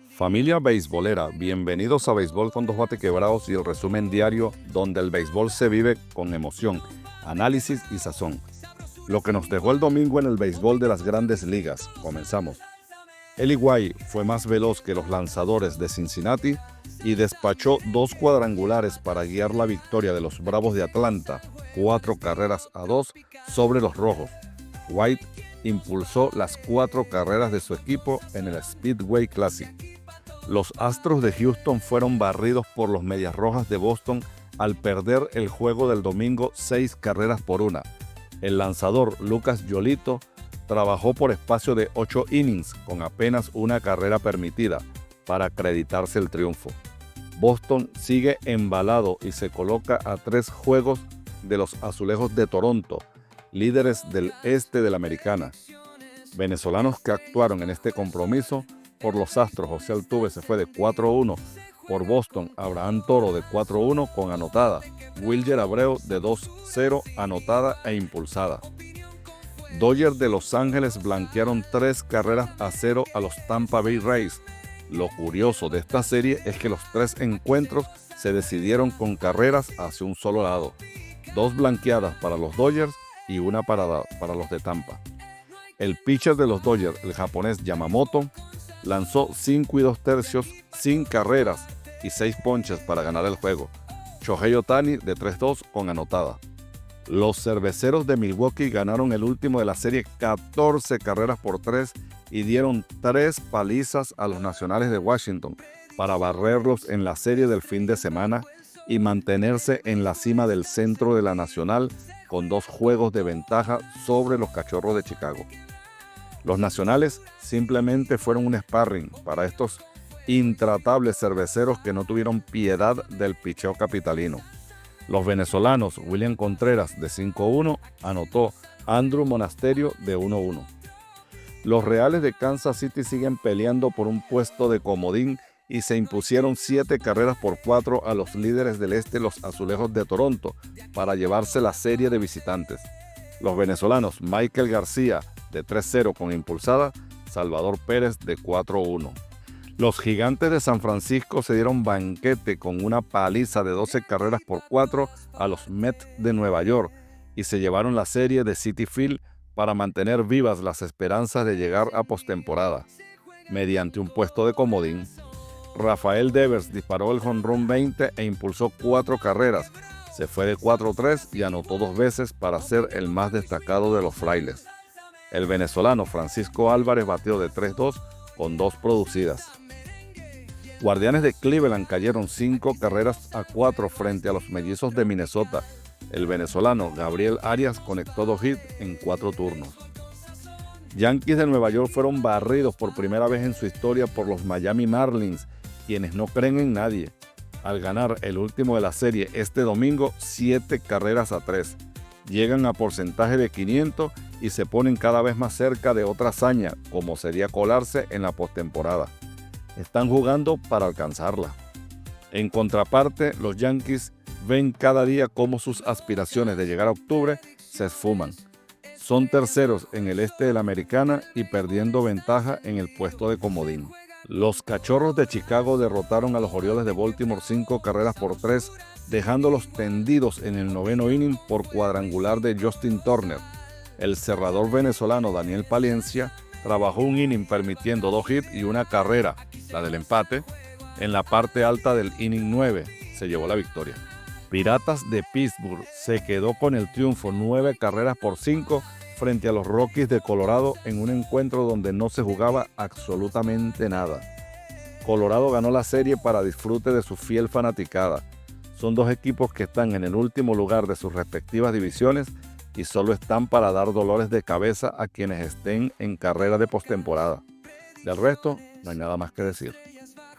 Familia beisbolera, bienvenidos a Béisbol con dos bates quebrados y el resumen diario donde el béisbol se vive con emoción, análisis y sazón. Lo que nos dejó el domingo en el béisbol de las grandes ligas. Comenzamos. Eli White fue más veloz que los lanzadores de Cincinnati y despachó 2 cuadrangulares para guiar la victoria de los Bravos de Atlanta, 4-2 sobre los Rojos. White impulsó las 4 carreras de su equipo en el Speedway Classic. Los Astros de Houston fueron barridos por los Medias Rojas de Boston al perder el juego del domingo 6-1. El lanzador Lucas Giolito trabajó por espacio de 8 innings con apenas una carrera permitida para acreditarse el triunfo. Boston sigue embalado y se coloca a 3 juegos de los Azulejos de Toronto, líderes del este de la Americana. Venezolanos que actuaron en este compromiso: por los Astros, José Altuve se fue de 4-1. Por Boston, Abraham Toro de 4-1 con anotada. Wilyer Abreu de 2-0 anotada e impulsada. Dodgers de Los Ángeles blanquearon 3-0 a los Tampa Bay Rays. Lo curioso de esta serie es que los 3 encuentros se decidieron con carreras hacia un solo lado. 2 blanqueadas para los Dodgers y una para los de Tampa. El pitcher de los Dodgers, el japonés Yamamoto, lanzó 5 2/3 sin carreras y 6 ponches para ganar el juego. Shohei Ohtani de 3-2 con anotada. Los cerveceros de Milwaukee ganaron el último de la serie 14-3 y dieron 3 palizas a los Nacionales de Washington para barrerlos en la serie del fin de semana y mantenerse en la cima del centro de la Nacional con 2 juegos de ventaja sobre los Cachorros de Chicago. Los Nacionales simplemente fueron un sparring para estos intratables cerveceros que no tuvieron piedad del picheo capitalino. Los venezolanos, William Contreras de 5-1 anotó, Andrew Monasterio de 1-1. Los Reales de Kansas City siguen peleando por un puesto de comodín y se impusieron 7-4 a los líderes del este, los Azulejos de Toronto, para llevarse la serie de visitantes. Los venezolanos Michael García de 3-0 con impulsada, Salvador Pérez de 4-1. Los Gigantes de San Francisco se dieron banquete con una paliza de 12-4 a los Mets de Nueva York y se llevaron la serie de Citi Field para mantener vivas las esperanzas de llegar a postemporada. Mediante un puesto de comodín, Rafael Devers disparó el jonrón 20 e impulsó 4 carreras. Se fue de 4-3 y anotó 2 veces para ser el más destacado de los frailes. El venezolano Francisco Álvarez bateó de 3-2 con 2 producidas. Guardianes de Cleveland cayeron 5-4 frente a los Mellizos de Minnesota. El venezolano Gabriel Arias conectó 2 hits en 4 turnos. Yankees de Nueva York fueron barridos por primera vez en su historia por los Miami Marlins, quienes no creen en nadie, al ganar el último de la serie este domingo 7-3. Llegan a porcentaje de 500 y se ponen cada vez más cerca de otra hazaña, como sería colarse en la postemporada. Están jugando para alcanzarla. En contraparte, los Yankees ven cada día cómo sus aspiraciones de llegar a octubre se esfuman. Son terceros en el este de la Americana y perdiendo ventaja en el puesto de comodín. Los Cachorros de Chicago derrotaron a los Orioles de Baltimore 5-3, dejándolos tendidos en el 9º inning por cuadrangular de Justin Turner. El cerrador venezolano Daniel Palencia trabajó un inning permitiendo 2 hits y una carrera, la del empate, en la parte alta del inning 9. Se llevó la victoria. Piratas de Pittsburgh se quedó con el triunfo 9-5 frente a los Rockies de Colorado en un encuentro donde no se jugaba absolutamente nada. Colorado ganó la serie para disfrute de su fiel fanaticada. Son 2 equipos que están en el último lugar de sus respectivas divisiones y solo están para dar dolores de cabeza a quienes estén en carrera de postemporada. Del resto, no hay nada más que decir.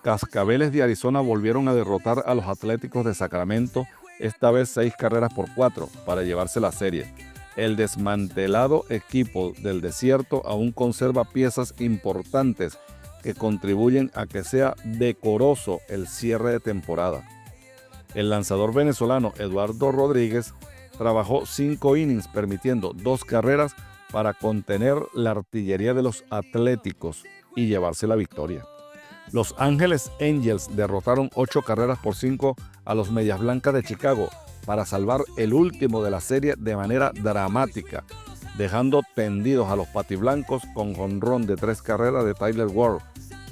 Cascabeles de Arizona volvieron a derrotar a los Atléticos de Sacramento, esta vez 6-4 para llevarse la serie. El desmantelado equipo del desierto aún conserva piezas importantes que contribuyen a que sea decoroso el cierre de temporada. El lanzador venezolano Eduardo Rodríguez trabajó 5 innings permitiendo 2 carreras para contener la artillería de los Atléticos y llevarse la victoria. Los Ángeles Angels derrotaron 8 carreras por 5 a los Medias Blancas de Chicago para salvar el último de la serie de manera dramática, dejando tendidos a los patiblancos con jonrón de 3 carreras de Tyler Ward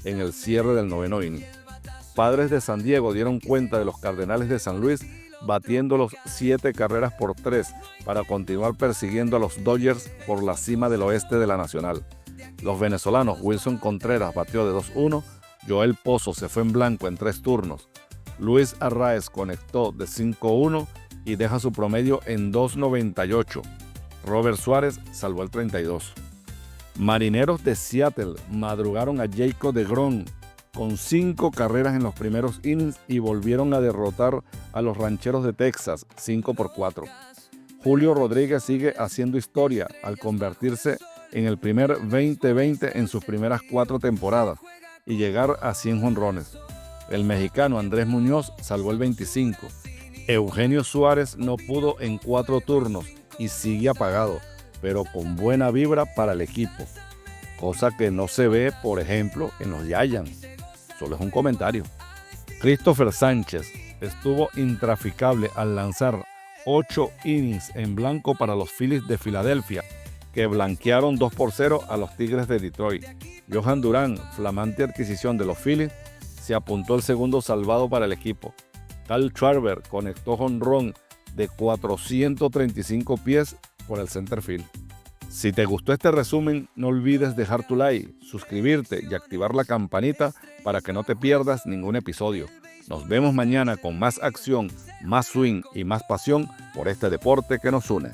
en el cierre del 9º inning. Padres de San Diego dieron cuenta de los Cardenales de San Luis, batiéndolos 7 carreras por 3 para continuar persiguiendo a los Dodgers por la cima del oeste de la Nacional. Los venezolanos Wilson Contreras batió de 2-1, Joel Pozo se fue en blanco en 3 turnos, Luis Arraez conectó de 5-1 y deja su promedio en 2.98. Robert Suárez salvó el 32. Marineros de Seattle madrugaron a Jacob deGrom con 5 carreras en los primeros innings y volvieron a derrotar a los Rancheros de Texas 5-4. Julio Rodríguez sigue haciendo historia al convertirse en el primer 20-20 en sus primeras 4 temporadas y llegar a 100 jonrones. El mexicano Andrés Muñoz salvó el 25. Eugenio Suárez no pudo en 4 turnos y sigue apagado, pero con buena vibra para el equipo, cosa que no se ve, por ejemplo, en los Giants. Solo es un comentario. Christopher Sánchez estuvo intraficable al lanzar 8 innings en blanco para los Phillies de Filadelfia, que blanquearon 2-0 a los Tigres de Detroit. Johan Durán, flamante adquisición de los Phillies, se apuntó el segundo salvado para el equipo. Kyle Schwarber conectó jonrón de 435 pies por el center field. Si te gustó este resumen, no olvides dejar tu like, suscribirte y activar la campanita para que no te pierdas ningún episodio. Nos vemos mañana con más acción, más swing y más pasión por este deporte que nos une.